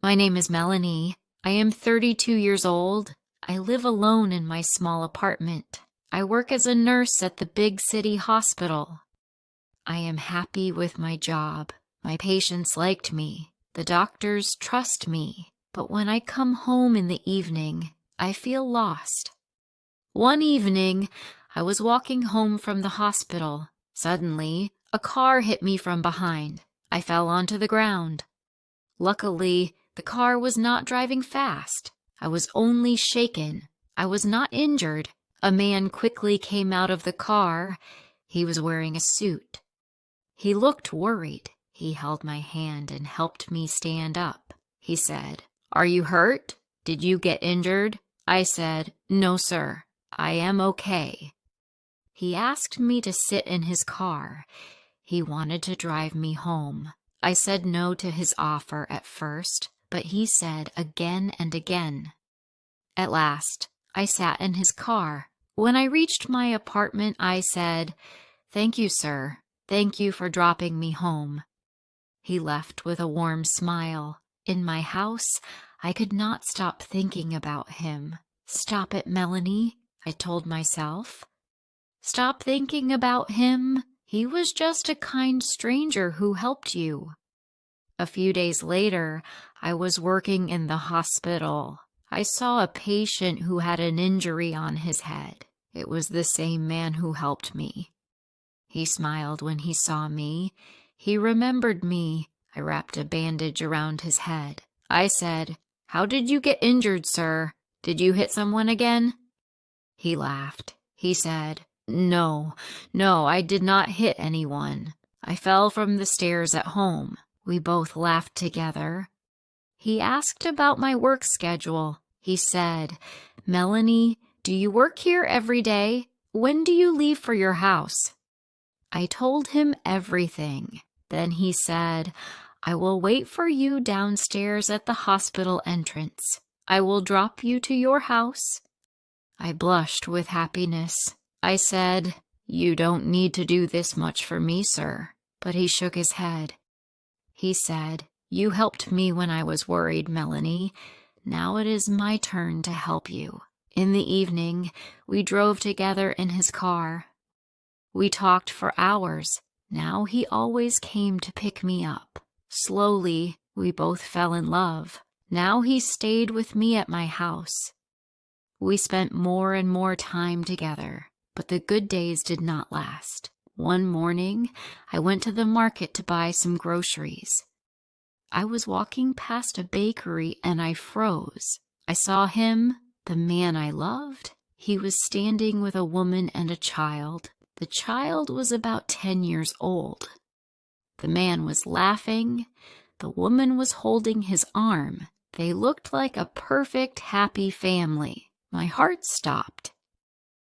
My name is Melanie. I am 32 years old. I live alone in my small apartment. I work as a nurse at the big city hospital. I am happy with my job. My patients liked me. The doctors trust me. But when I come home in the evening, I feel lost. One evening, I was walking home from the hospital. Suddenly, a car hit me from behind. I fell onto the ground. Luckily, the car was not driving fast. I was only shaken. I was not injured. A man quickly came out of the car. He was wearing a suit. He looked worried. He held my hand and helped me stand up. He said, "Are you hurt? Did you get injured?" I said, "No, sir. I am okay." He asked me to sit in his car. He wanted to drive me home. I said no to his offer at first, but he said again and again. At last, I sat in his car. When I reached my apartment, I said, "Thank you, sir. Thank you for dropping me home." He left with a warm smile. In my house, I could not stop thinking about him. "Stop it, Melanie," I told myself. "Stop thinking about him. He was just a kind stranger who helped you." A few days later, I was working in the hospital. I saw a patient who had an injury on his head. It was the same man who helped me. He smiled when he saw me. He remembered me. I wrapped a bandage around his head. I said, "How did you get injured, sir? Did you hit someone again?" He laughed. He said, No, I did not hit anyone. I fell from the stairs at home." We both laughed together. He asked about my work schedule. He said, "Melanie, do you work here every day? When do you leave for your house?" I told him everything. Then he said, "I will wait for you downstairs at the hospital entrance. I will drop you to your house." I blushed with happiness. I said, "You don't need to do this much for me, sir." But he shook his head. He said, "You helped me when I was worried, Melanie. Now it is my turn to help you." In the evening, we drove together in his car. We talked for hours. Now he always came to pick me up. Slowly, we both fell in love. Now he stayed with me at my house. We spent more and more time together, but the good days did not last. One morning, I went to the market to buy some groceries. I was walking past a bakery and I froze. I saw him, the man I loved. He was standing with a woman and a child. The child was about 10 years old. The man was laughing. The woman was holding his arm. They looked like a perfect, happy family. My heart stopped.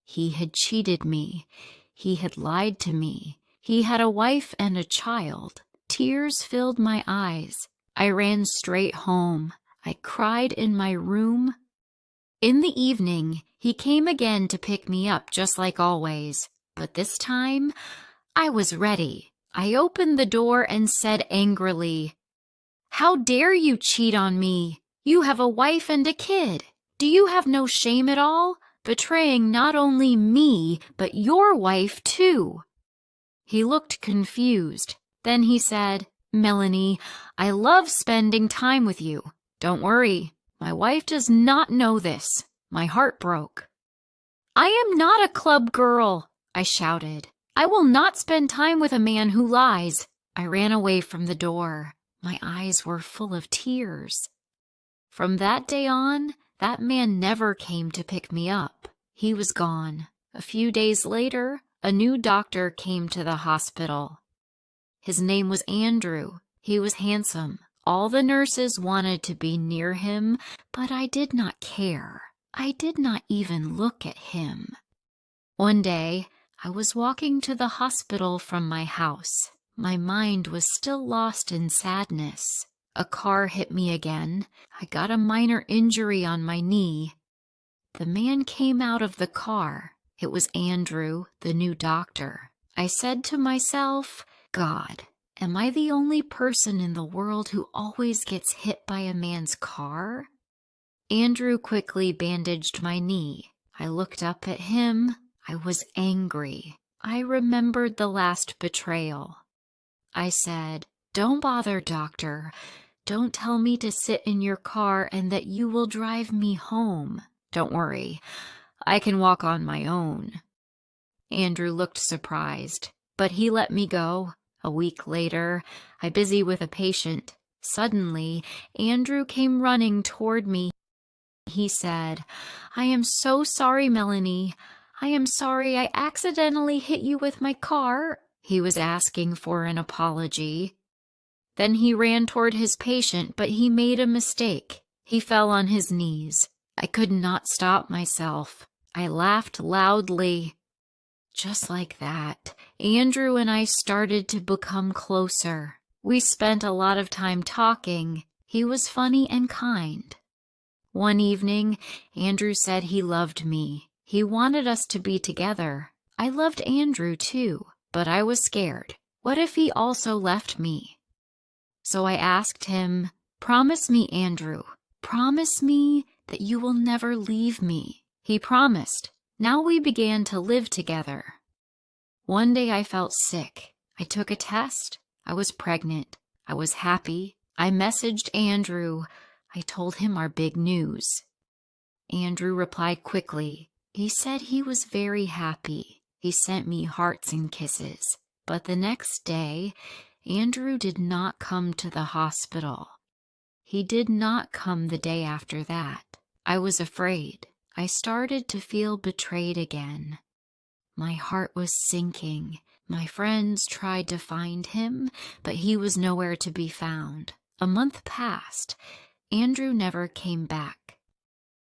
He had cheated me. He had lied to me. He had a wife and a child. Tears filled my eyes. I ran straight home. I cried in my room. In the evening, he came again to pick me up, just like always. But this time, I was ready. I opened the door and said angrily, "How dare you cheat on me? You have a wife and a kid. Do you have no shame at all? Betraying not only me, but your wife too." He looked confused. Then he said, "Melanie, I love spending time with you. Don't worry, my wife does not know this." My heart broke. "I am not a club girl," I shouted. "I will not spend time with a man who lies." I ran away from the door. My eyes were full of tears. From that day on, that man never came to pick me up. He was gone. A few days later, a new doctor came to the hospital. His name was Andrew. He was handsome. All the nurses wanted to be near him, but I did not care. I did not even look at him. One day, I was walking to the hospital from my house. My mind was still lost in sadness. A car hit me again. I got a minor injury on my knee. The man came out of the car. It was Andrew, the new doctor. I said to myself, "God, Am I the only person in the world who always gets hit by a man's car? Andrew quickly bandaged my knee. I looked up at him. I was angry. I remembered the last betrayal. I said, "Don't bother, doctor. Don't tell me to sit in your car and that you will drive me home. Don't worry. I can walk on my own." Andrew looked surprised, but he let me go. A week later, I busy with a patient. Suddenly, Andrew came running toward me. He said, "I am so sorry, Melanie. I am sorry I accidentally hit you with my car." He was asking for an apology. Then he ran toward his patient, but he made a mistake. He fell on his knees. I could not stop myself. I laughed loudly. Just like that, Andrew and I started to become closer. We spent a lot of time talking. He was funny and kind. One evening, Andrew said he loved me. He wanted us to be together. I loved Andrew too, but I was scared. What if he also left me? So I asked him, "Promise me, Andrew. Promise me that you will never leave me." He promised. Now we began to live together. One day I felt sick. I took a test. I was pregnant. I was happy. I messaged Andrew. I told him our big news. Andrew replied quickly. He said he was very happy. He sent me hearts and kisses. But the next day, Andrew did not come to the hospital. He did not come the day after that. I was afraid. I started to feel betrayed again. My heart was sinking. My friends tried to find him, but he was nowhere to be found. A month passed. Andrew never came back.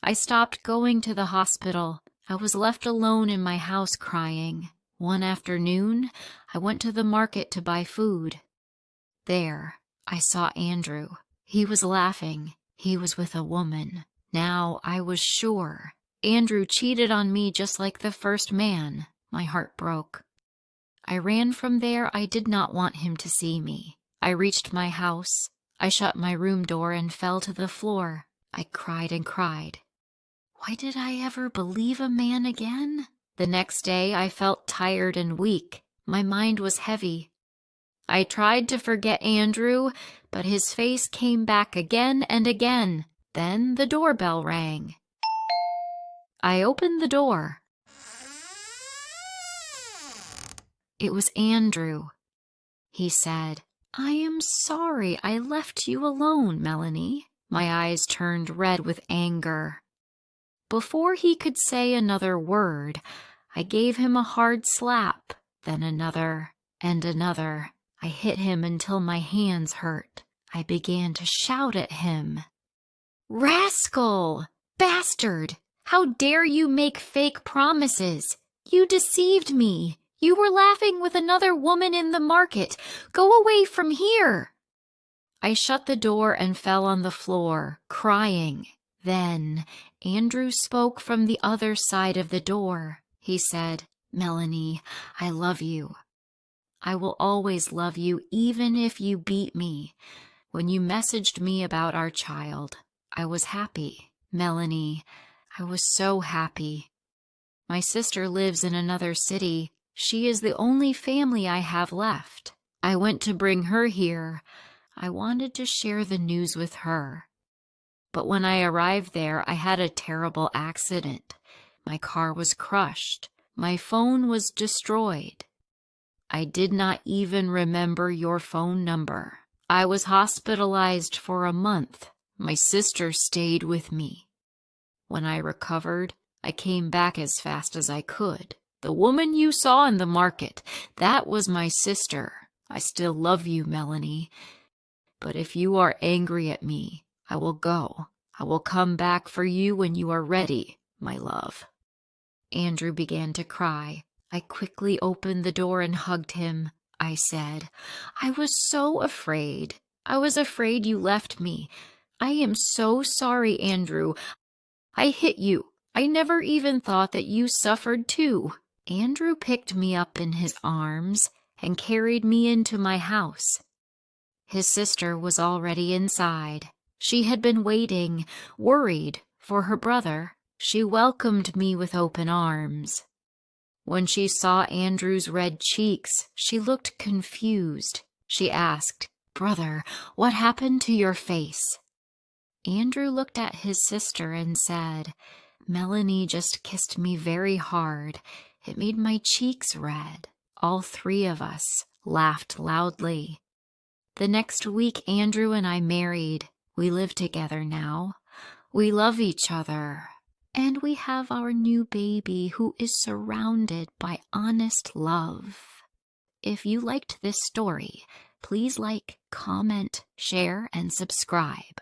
I stopped going to the hospital. I was left alone in my house crying. One afternoon, I went to the market to buy food. There, I saw Andrew. He was laughing. He was with a woman. Now I was sure. Andrew cheated on me just like the first man. My heart broke. I ran from there. I did not want him to see me. I reached my house. I shut my room door and fell to the floor. I cried and cried. Why did I ever believe a man again? The next day I felt tired and weak. My mind was heavy. I tried to forget Andrew, but his face came back again and again. Then the doorbell rang. I opened the door. It was Andrew. He said, "I am sorry I left you alone, Melanie." My eyes turned red with anger. Before he could say another word, I gave him a hard slap, then another and another. I hit him until my hands hurt. I began to shout at him. "Rascal! Bastard! How dare you make fake promises? You deceived me. You were laughing with another woman in the market. Go away from here." I shut the door and fell on the floor, crying. Then Andrew spoke from the other side of the door. He said, "Melanie, I love you. I will always love you even if you beat me. When you messaged me about our child, I was happy. Melanie, I was so happy. My sister lives in another city. She is the only family I have left. I went to bring her here. I wanted to share the news with her. But when I arrived there, I had a terrible accident. My car was crushed. My phone was destroyed. I did not even remember your phone number. I was hospitalized for a month. My sister stayed with me. When I recovered, I came back as fast as I could. The woman you saw in the market, that was my sister. I still love you, Melanie. But if you are angry at me, I will go. I will come back for you when you are ready, my love." Andrew began to cry. I quickly opened the door and hugged him. I said, "I was so afraid. I was afraid you left me. I am so sorry, Andrew. I hit you. I never even thought that you suffered too." Andrew picked me up in his arms, and carried me into my house. His sister was already inside. She had been waiting, worried for her brother. She welcomed me with open arms. When she saw Andrew's red cheeks, she looked confused. She asked, "Brother, what happened to your face?" Andrew looked at his sister and said, "Melanie just kissed me very hard. It made my cheeks red." All three of us laughed loudly. The next week, Andrew and I married. We live together now. We love each other. And we have our new baby who is surrounded by honest love. If you liked this story, please like, comment, share, and subscribe.